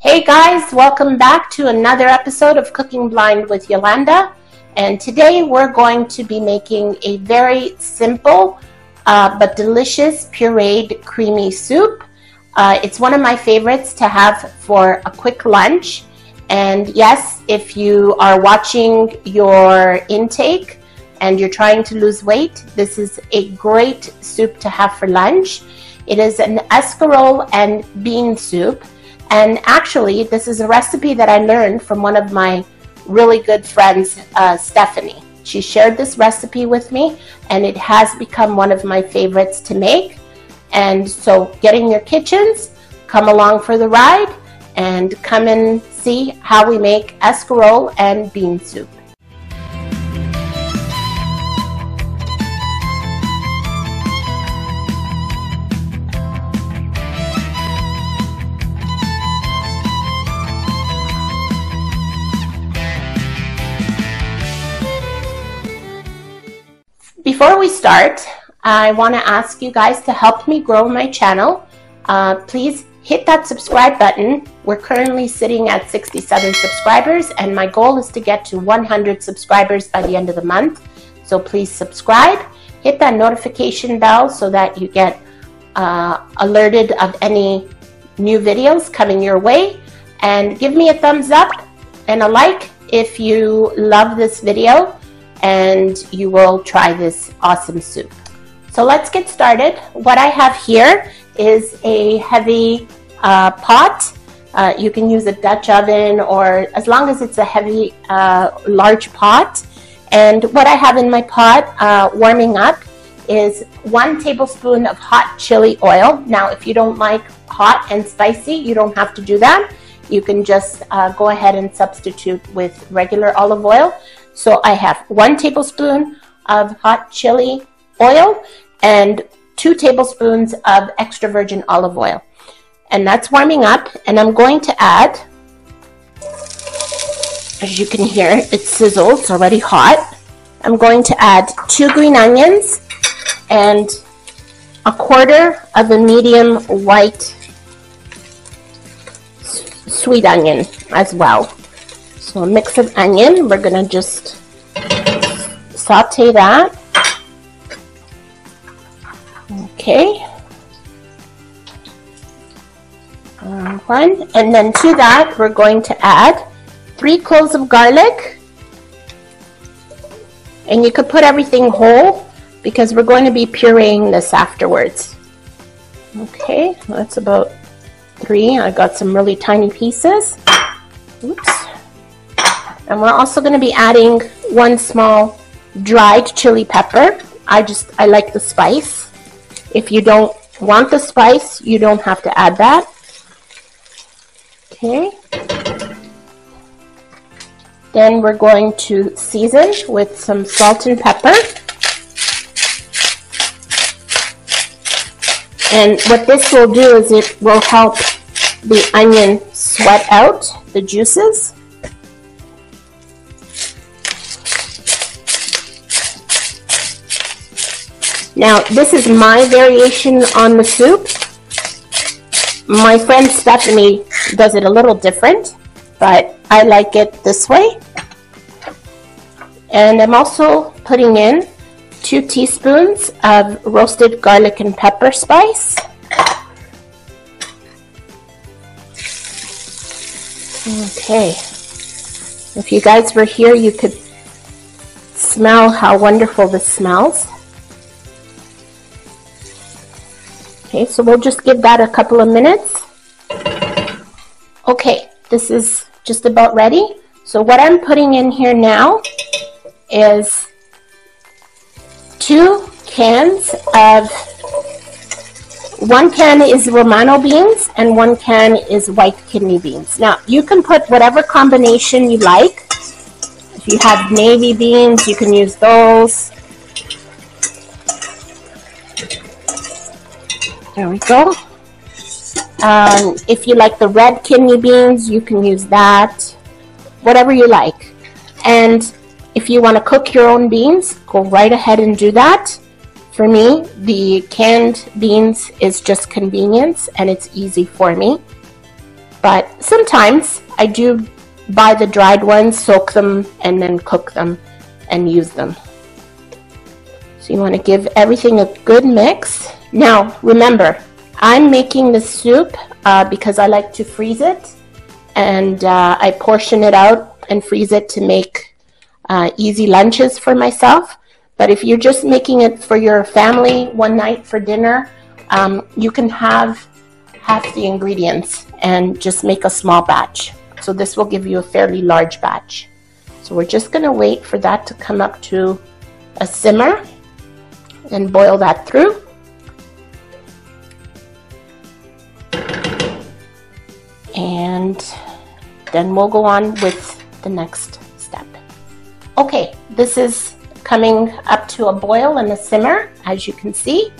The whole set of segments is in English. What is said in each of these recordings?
Hey guys, welcome back to another episode of Cooking Blind with Yolanda. And today we're going to be making a very simple but delicious pureed creamy soup. It's one of my favorites to have for a quick lunch. And yes, if you are watching your intake and you're trying to lose weight, this is a great soup to have for lunch. It is an escarole and bean soup. And actually, this is a recipe that I learned from one of my really good friends, Stephanie. She shared this recipe with me, and it has become one of my favorites to make. And so get in your kitchens, come along for the ride, and come and see how we make escarole and bean soup. Before we start, I want to ask you guys to help me grow my channel. Please hit that subscribe button. We're currently sitting at 67 subscribers, and my goal is to get to 100 subscribers by the end of the month. So please subscribe, hit that notification bell so that you get alerted of any new videos coming your way, and give me a thumbs up and a like if you love this video and you will try this awesome soup. So let's get started. What I have here is a heavy pot. You can use a Dutch oven, or as long as it's a heavy, large pot. And what I have in my pot warming up is 1 tablespoon of hot chili oil. Now, if you don't like hot and spicy, you don't have to do that. You can just go ahead and substitute with regular olive oil. So I have 1 tablespoon of hot chili oil and 2 tablespoons of extra virgin olive oil. And that's warming up, and I'm going to add, as you can hear, it sizzles, it's already hot. I'm going to add 2 green onions and 1/4 of a medium white sweet onion as well. So a mix of onion, we're going to just saute that. Okay. And then to that, we're going to add 3 cloves of garlic. And you could put everything whole because we're going to be pureeing this afterwards. Okay, that's about 3. I got some really tiny pieces. Oops. And we're also going to be adding 1 small dried chili pepper. I like the spice. If you don't want the spice, you don't have to add that. Okay. Then we're going to season with some salt and pepper. And what this will do is it will help the onion sweat out the juices. Now, this is my variation on the soup. My friend Stephanie does it a little different, but I like it this way. And I'm also putting in 2 teaspoons of roasted garlic and pepper spice. Okay. If you guys were here, you could smell how wonderful this smells. Okay, so we'll just give that a couple of minutes. Okay, this is just about ready. So what I'm putting in here now is 2 cans of, 1 can is Romano beans and 1 can is white kidney beans. Now, you can put whatever combination you like. If you have navy beans, you can use those. There we go. If you like the red kidney beans, you can use that. Whatever you like. And if you want to cook your own beans, go right ahead and do that. For me, the canned beans is just convenience, and it's easy for me. But sometimes I do buy the dried ones, soak them, and then cook them and use them. So you want to give everything a good mix. Now remember, I'm making the soup because I like to freeze it, and I portion it out and freeze it to make easy lunches for myself. But if you're just making it for your family one night for dinner, you can have half the ingredients and just make a small batch. So this will give you a fairly large batch. So we're just going to wait for that to come up to a simmer and boil that through. And then we'll go on with the next step. Okay, this is coming up to a boil and a simmer, as you can see.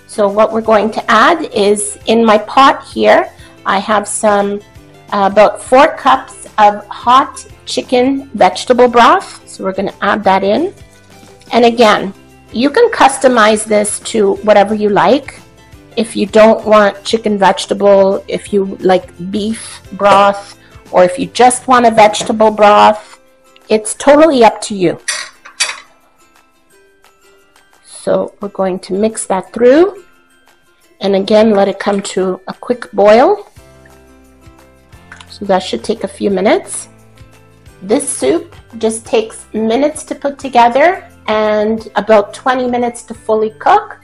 So what we're going to add is, in my pot here, I have some about 4 cups of hot chicken vegetable broth. So we're going to add that in. And again, you can customize this to whatever you like. If you don't want chicken vegetable, if you like beef broth, or if you just want a vegetable broth, it's totally up to you. So we're going to mix that through, and again let it come to a quick boil. So that should take a few minutes. This soup just takes minutes to put together and about 20 minutes to fully cook.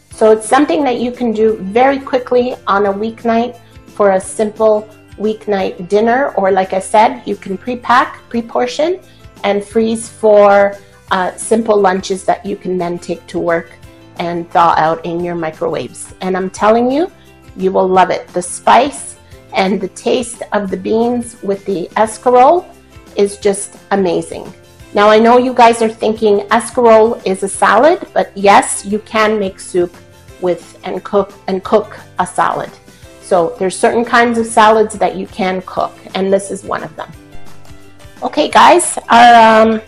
So it's something that you can do very quickly on a weeknight for a simple weeknight dinner, or like I said, you can pre-pack, pre-portion, and freeze for simple lunches that you can then take to work and thaw out in your microwaves. And I'm telling you, you will love it. The spice and the taste of the beans with the escarole is just amazing. Now I know you guys are thinking escarole is a salad, but yes, you can make soup with and cook a salad. So there's certain kinds of salads that you can cook, and this is one of them. Okay guys, our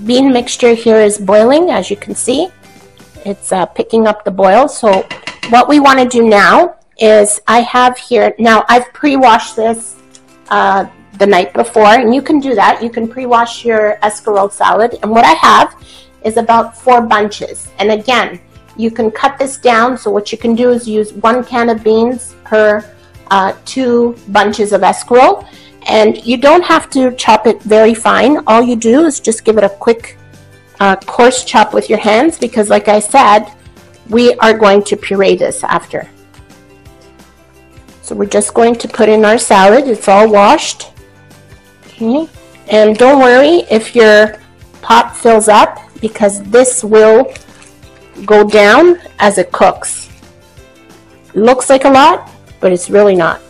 bean mixture here is boiling, as you can see. It's picking up the boil. So what we want to do now is, I have here, now I've pre-washed this the night before, and you can do that. You can pre-wash your escarole salad, and what I have is about 4 bunches. And again, you can cut this down, so what you can do is use 1 can of beans per 2 bunches of escarole. And you don't have to chop it very fine. All you do is just give it a quick coarse chop with your hands, because like I said, we are going to puree this after. So we're just going to put in our salad. It's all washed. Okay. And don't worry if your pot fills up, because this will go down as it cooks. It looks like a lot, but it's really not.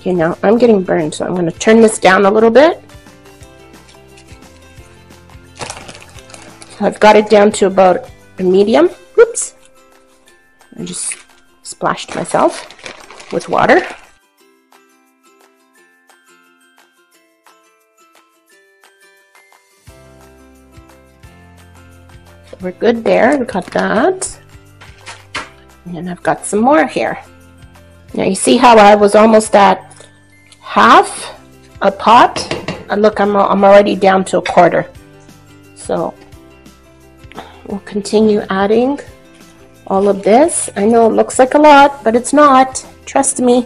You know, I'm getting burned, so I'm going to turn this down a little bit. So I've got it down to about a medium. Whoops. I just splashed myself with water. So we're good there. We've got that. And then I've got some more here. Now you see how I was almost at half a pot, and look, I'm already down to a quarter. So we'll continue adding all of this. I know it looks like a lot, but it's not, trust me.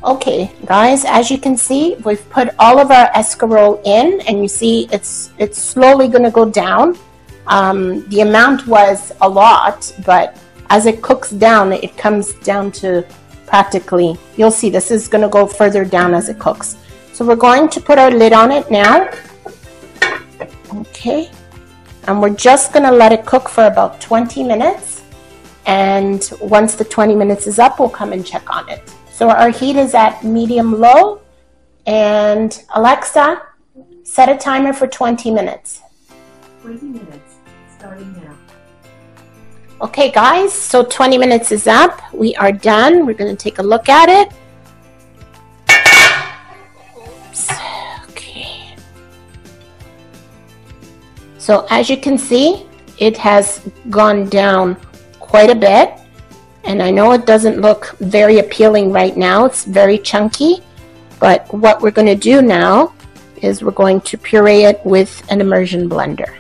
Okay guys, as you can see, we've put all of our escarole in, and you see it's slowly going to go down. The amount was a lot, but as it cooks down, it comes down to practically, you'll see this is going to go further down as it cooks. So we're going to put our lid on it now. Okay, and we're just going to let it cook for about 20 minutes, and once the 20 minutes is up, we'll come and check on it. So our heat is at medium-low, and Alexa, set a timer for 20 minutes. 20 minutes, starting now. Okay guys, so 20 minutes is up. We are done. We're going to take a look at it. Oops. Okay. So as you can see, it has gone down quite a bit, And I know it doesn't look very appealing right now. It's very chunky. But what we're going to do now is we're going to puree it with an immersion blender.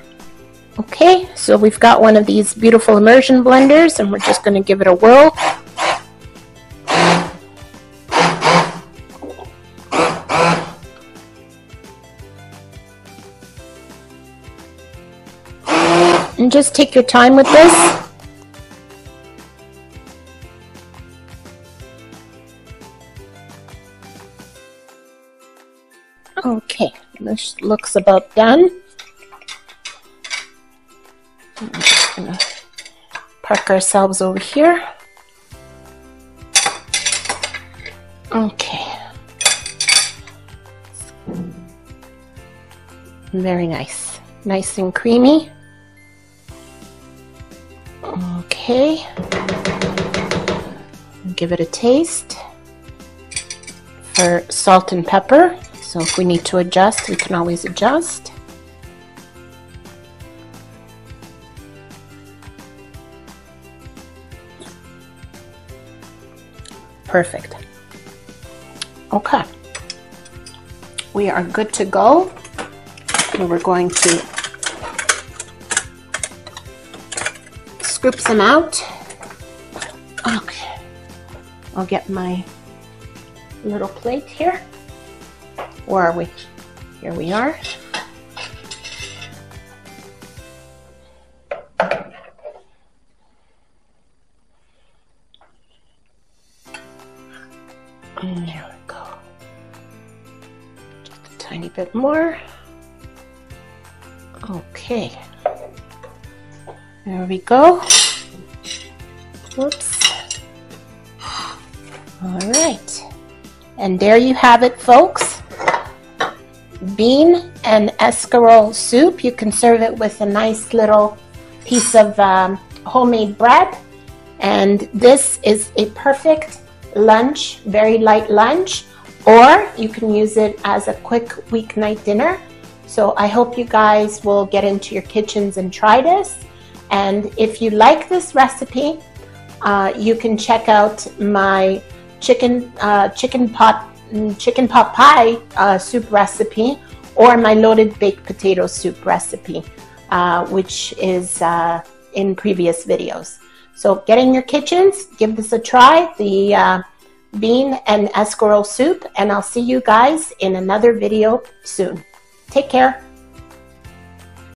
Okay, so we've got one of these beautiful immersion blenders, and we're just going to give it a whirl. And just take your time with this. Okay, this looks about done. I'm just gonna park ourselves over here. Okay. Very nice. Nice and creamy. Okay. Give it a taste for salt and pepper. So if we need to adjust, we can always adjust. Perfect. Okay. We are good to go. And we're going to scoop some out. Okay. I'll get my little plate here. Where are we? Here we are. And there we go. Just a tiny bit more. Okay. There we go. Whoops. All right. And there you have it, folks. Bean and escarole soup. You can serve it with a nice little piece of homemade bread. And this is a perfect lunch, very light lunch, or you can use it as a quick weeknight dinner. So I hope you guys will get into your kitchens and try this. And if you like this recipe, you can check out my chicken pot pie soup recipe, or my loaded baked potato soup recipe, which is in previous videos. So get in your kitchens, give this a try, the bean and escarole soup, and I'll see you guys in another video soon. Take care.